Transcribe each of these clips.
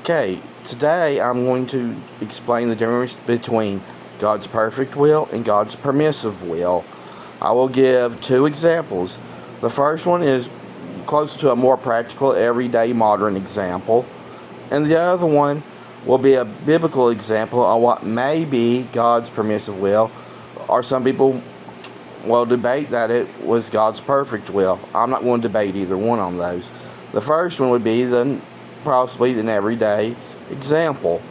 Okay, today I'm going to explain the difference between God's perfect will and God's permissive will. I will give two examples. The first one is close to a more practical, everyday, modern example, and the other one will be a biblical example on what may be God's permissive will, or some people will debate that it was God's perfect will. I'm not going to debate either one on those. The first one would be possibly an everyday example.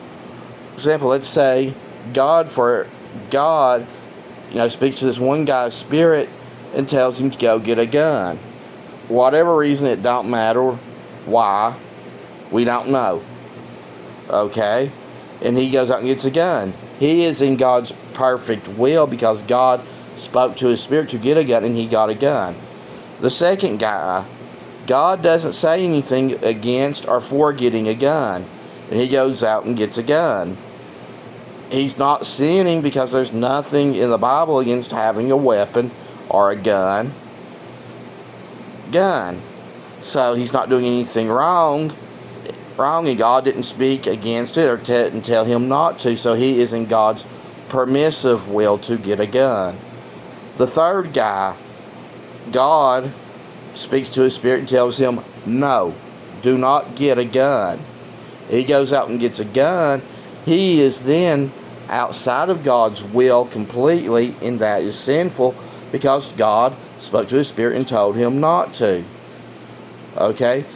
Let's say God speaks to this one guy's spirit and tells him to go get a gun. Whatever reason, it don't matter why, we don't know. Okay? And he goes out and gets a gun. He is in God's perfect will because God spoke to his spirit to get a gun, and he got a gun. The second guy, God doesn't say anything against or for getting a gun, and he goes out and gets a gun. He's not sinning because there's nothing in the Bible against having a weapon or a gun. So he's not doing anything wrong, and God didn't speak against it or tell him not to, so he is in God's permissive will to get a gun. The third guy, God speaks to his spirit and tells him, no, do not get a gun. He goes out and gets a gun. He is then outside of God's will completely, and that is sinful because God spoke to his spirit and told him not to. Okay?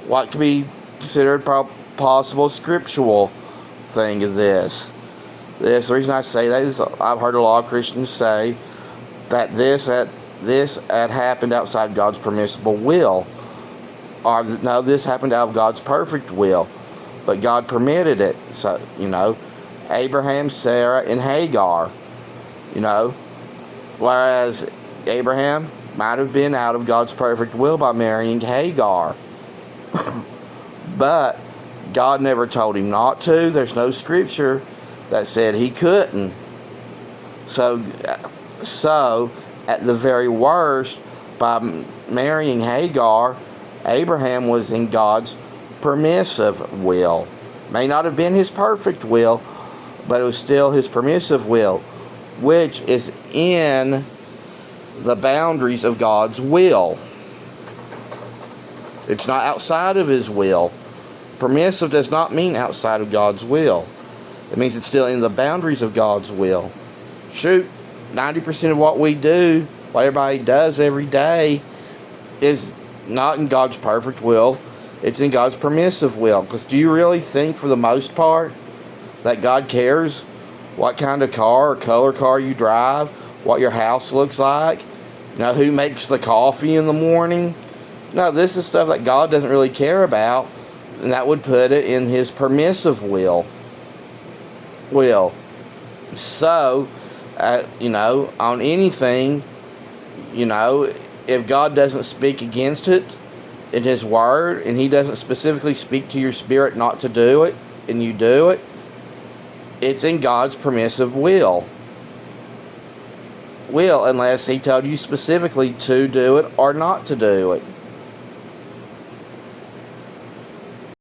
What could be considered a possible scriptural thing of this? The reason I say that is I've heard a lot of Christians say that this had happened outside God's permissible will. Or, no, this happened out of God's perfect will. But God permitted it. So, Abraham, Sarah, and Hagar. Whereas Abraham might have been out of God's perfect will by marrying Hagar. But God never told him not to. There's no scripture that said he couldn't. So, at the very worst, by marrying Hagar, Abraham was in God's permissive will. May not have been his perfect will, but it was still his permissive will, which is in the boundaries of God's will. It's not outside of his will. Permissive does not mean outside of God's will. It means it's still in the boundaries of God's will. 90% of what we do, what everybody does every day, is not in God's perfect will. It's in God's permissive will. Because do you really think, for the most part, that God cares what kind of car or color car you drive, what your house looks like, who makes the coffee in the morning? No, this is stuff that God doesn't really care about, and that would put it in his permissive will. So, on anything, if God doesn't speak against it in his word, and he doesn't specifically speak to your spirit not to do it, and you do it, it's in God's permissive will. Unless he told you specifically to do it or not to do it.